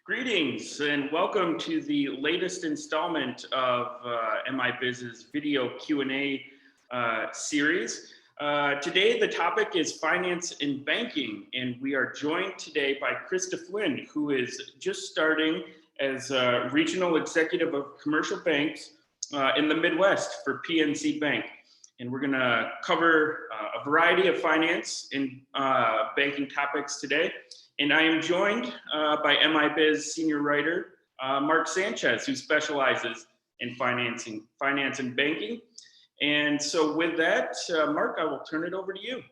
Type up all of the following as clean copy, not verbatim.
Greetings and welcome to the latest installment of MiBiz's video Q&A series. Today the topic is finance and banking, and we are joined today by Krista Flynn, who is just starting as regional executive of commercial banks in the Midwest for PNC Bank. And we're gonna cover a variety of finance and banking topics today. And I am joined by MiBiz senior writer, Mark Sanchez, who specializes in finance and banking. And so with that, Mark, I will turn it over to you.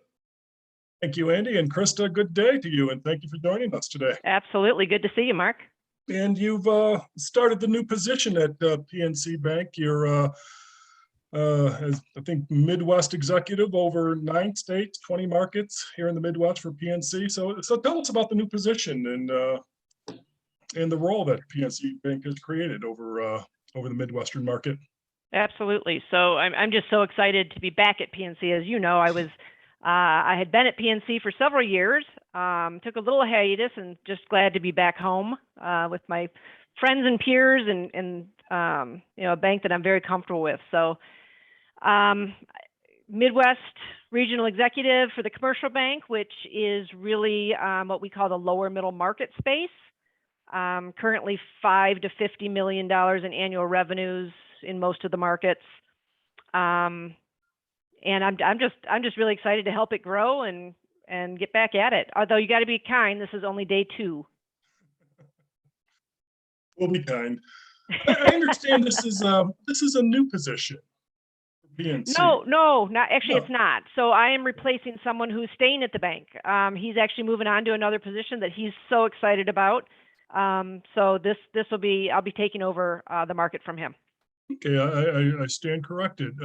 Thank you, Andy, and Krista, good day to you, and thank you for joining us today. Absolutely, good to see you, Mark. And you've started the new position at PNC Bank. You're, as I think, Midwest executive over 9 states, 20 markets here in the Midwest for PNC. So tell us about the new position and the role that PNC Bank has created over the Midwestern market. Absolutely. So I'm just so excited to be back at PNC. As you know, I had been at PNC for several years, took a little hiatus, and just glad to be back home with my friends and peers and a bank that I'm very comfortable with. So Midwest regional executive for the commercial bank, which is really what we call the lower middle market space. Currently $5 to $50 million in annual revenues in most of the markets. And I'm just really excited to help it grow and get back at it. Although you got to be kind, this is only day 2. We'll be kind. I understand this is a new position. PNC. No, not actually. No. It's not. So I am replacing someone who's staying at the bank. He's actually moving on to another position that he's so excited about. So this will be, I'll be taking over the market from him. Okay, I stand corrected.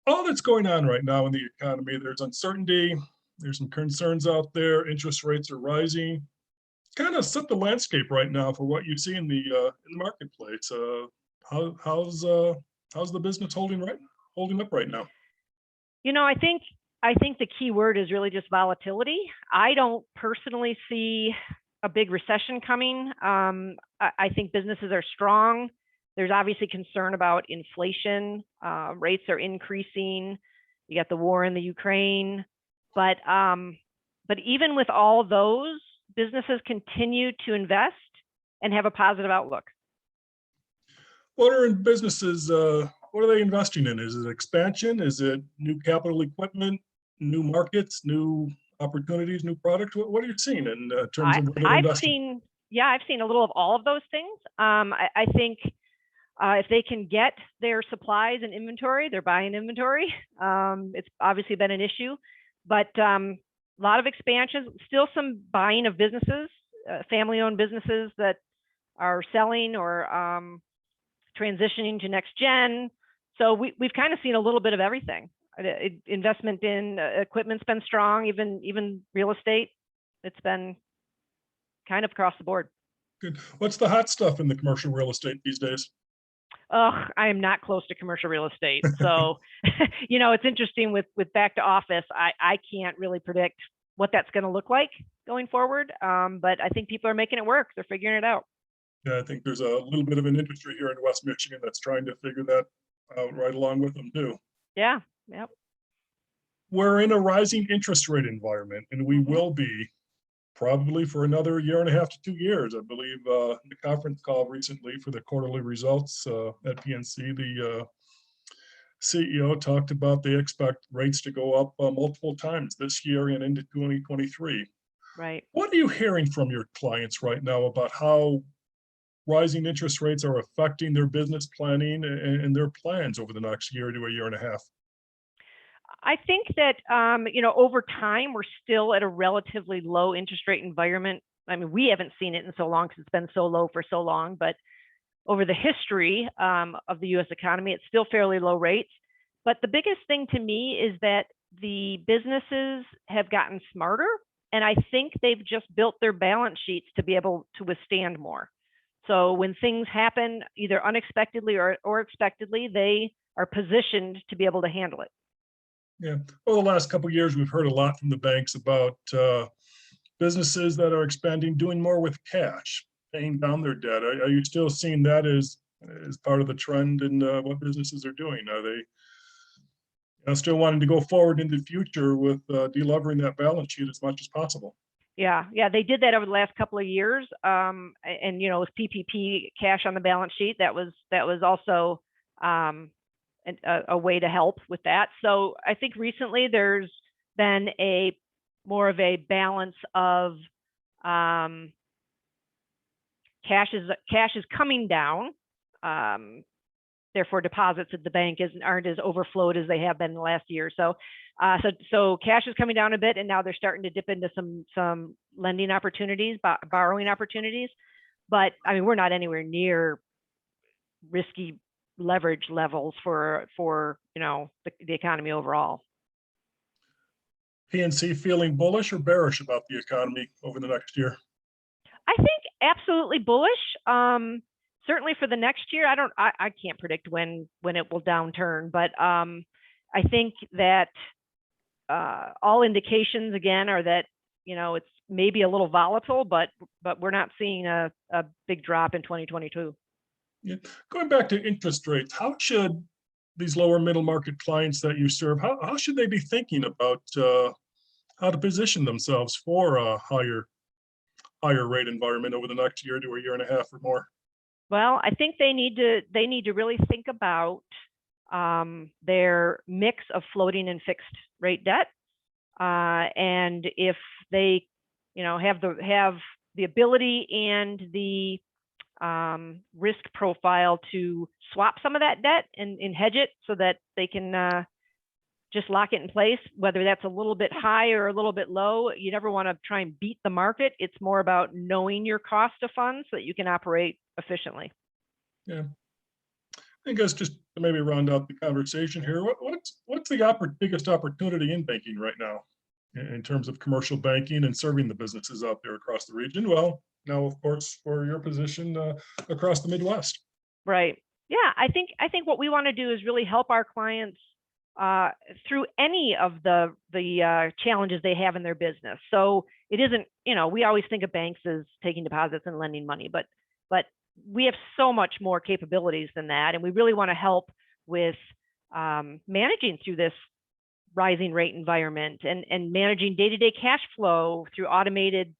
All that's going on right now in the economy, there's uncertainty, there's some concerns out there, interest rates are rising. Kind of set the landscape right now for what you see in the marketplace. How's the business holding up right now? You know, I think the key word is really just volatility. I don't personally see a big recession coming. I think businesses are strong. There's obviously concern about inflation. Rates are increasing. You got the war in the Ukraine, but even with all those, businesses continue to invest and have a positive outlook. What are businesses? What are they investing in? Is it expansion? Is it new capital equipment, new markets, new opportunities, new products? What are you seeing in terms of what they're investing? I've seen a little of all of those things. I think if they can get their supplies and inventory, they're buying inventory. It's obviously been an issue, but a lot of expansions, still some buying of businesses, family-owned businesses that are selling or transitioning to next gen. So we've kind of seen a little bit of everything. Investment in equipment's been strong, even real estate. It's been kind of across the board. Good. What's the hot stuff in the commercial real estate these days? Oh, I am not close to commercial real estate. So, it's interesting with back to office. I can't really predict what that's going to look like going forward. But I think people are making it work. They're figuring it out. Yeah, I think there's a little bit of an industry here in West Michigan that's trying to figure that out right along with them too. Yeah, yep. We're in a rising interest rate environment, and we will be probably for another 1.5 to 2 years. I believe in the conference call recently for the quarterly results at PNC, the CEO talked about they expect rates to go up multiple times this year and into 2023. Right. What are you hearing from your clients right now about how rising interest rates are affecting their business planning and their plans over the next year to a 1.5 years? I think that, over time, we're still at a relatively low interest rate environment. I mean, we haven't seen it in so long because it's been so low for so long, but over the history of the U.S. economy, it's still fairly low rates. But the biggest thing to me is that the businesses have gotten smarter, and I think they've just built their balance sheets to be able to withstand more. So when things happen, either unexpectedly or expectedly, they are positioned to be able to handle it. Yeah. Well, the last couple of years, we've heard a lot from the banks about businesses that are expanding doing more with cash, paying down their debt. Are you still seeing that as part of the trend in what businesses are doing? Are they still wanting to go forward in the future with delevering that balance sheet as much as possible? Yeah, they did that over the last couple of years. And with PPP cash on the balance sheet, that was also a way to help with that. So I think recently there's been more of a balance of cash is coming down. Therefore, deposits at the bank aren't as overflowed as they have been in the last year. So cash is coming down a bit, and now they're starting to dip into some lending opportunities, borrowing opportunities. But I mean, we're not anywhere near risky leverage levels for the economy overall. PNC feeling bullish or bearish about the economy over the next year? I think absolutely bullish. Certainly for the next year. I can't predict when it will downturn, but I think that all indications again are that it's maybe a little volatile, but we're not seeing a big drop in 2022. Yeah. Going back to interest rates, how should these lower middle market clients that you serve, how should they be thinking about how to position themselves for a higher rate environment over the next year to a year and a half or more? Well, I think they need to really think about their mix of floating and fixed rate debt, and if they have the ability and the risk profile to swap some of that debt and hedge it so that they can just lock it in place, whether that's a little bit high or a little bit low. You never want to try and beat the market. It's more about knowing your cost of funds so that you can operate efficiently. Yeah. I guess just to maybe round out the conversation here, what's the biggest opportunity in banking right now in terms of commercial banking and serving the businesses out there across the region? Well, now, of course, for your position across the Midwest. Right. Yeah, I think what we want to do is really help our clients through any of the challenges they have in their business. So it isn't, we always think of banks as taking deposits and lending money, but we have so much more capabilities than that, and we really want to help with managing through this rising rate environment and managing day-to-day cash flow through automated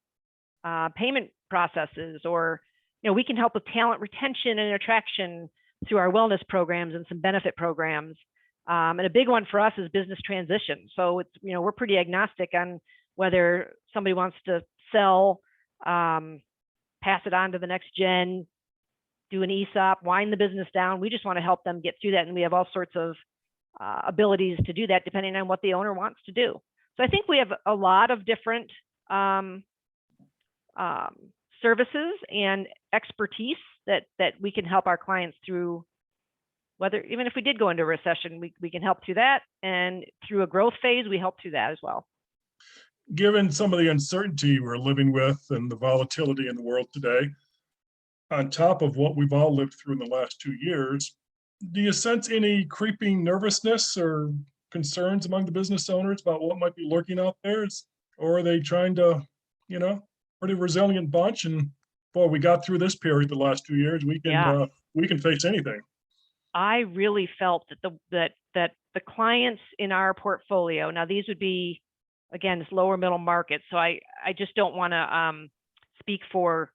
payment processes, or we can help with talent retention and attraction through our wellness programs and some benefit programs. And a big one for us is business transition. So it's we're pretty agnostic on whether somebody wants to sell, pass it on to the next gen, do an ESOP, wind the business down. We just want to help them get through that, and we have all sorts of abilities to do that depending on what the owner wants to do. So I think we have a lot of different services and expertise that we can help our clients through. Whether even if we did go into a recession, we can help through that, and through a growth phase, we help through that as well. Given some of the uncertainty we're living with and the volatility in the world today, on top of what we've all lived through in the last 2 years, do you sense any creeping nervousness or concerns among the business owners about what might be lurking out there? Or are they trying to, pretty resilient bunch, and boy, we got through this period the last 2 years. We can face anything. I really felt that the clients in our portfolio, now these would be, again, this lower middle market. So I just don't want to speak for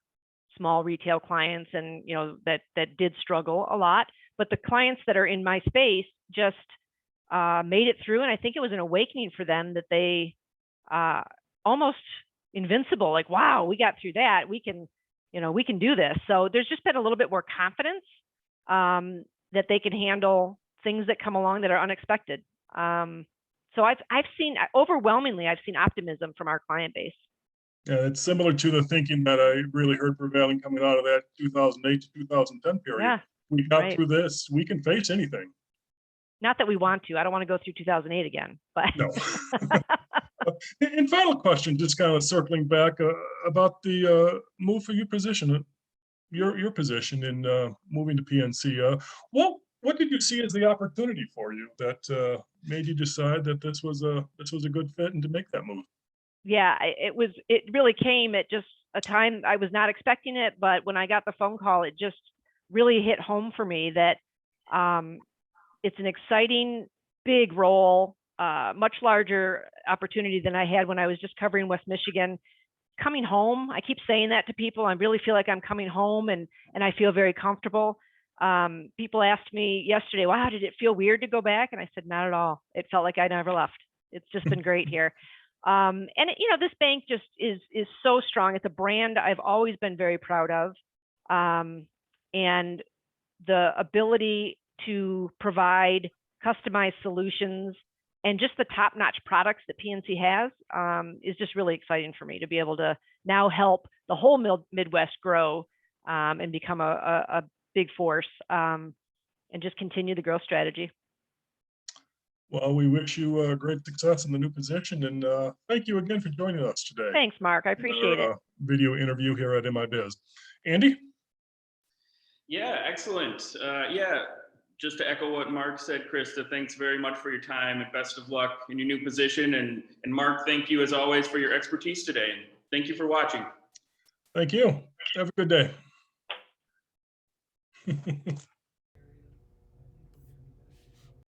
small retail clients and that did struggle a lot, but the clients that are in my space just made it through, and I think it was an awakening for them that they almost invincible, like, wow, we got through that. We can do this. So there's just been a little bit more confidence that they can handle things that come along that are unexpected. So I've seen overwhelmingly, I've seen optimism from our client base. Yeah, it's similar to the thinking that I really heard prevailing coming out of that 2008 to 2010 period. Yeah, we got through this. We can face anything. Not that we want to. I don't want to go through 2008 again. But no. And final question, just kind of circling back about the move for your position, your position in moving to PNC. What did you see as the opportunity for you that made you decide that this was a good fit and to make that move? yeah, it really came at just a time I was not expecting it, but when I got the phone call, it just really hit home for me that it's an exciting, big role, much larger opportunity than I had when I was just covering West Michigan. Coming home, I keep saying that to people. I really feel like I'm coming home, and I feel very comfortable. People asked me yesterday, wow, did it feel weird to go back? And I said, not at all. It felt like I never left. It's just been great here. And this bank just is so strong. It's a brand I've always been very proud of. And the ability to provide customized solutions and just the top-notch products that PNC has is just really exciting for me to be able to now help the whole Midwest grow and become a big force and just continue the growth strategy. Well, we wish you great success in the new position, and thank you again for joining us today. Thanks, Mark. I appreciate it. Video interview here at MiBiz. Andy? Yeah, excellent. Yeah, just to echo what Mark said, Krista, thanks very much for your time and best of luck in your new position. And Mark, thank you as always for your expertise today. And thank you for watching. Thank you. Have a good day.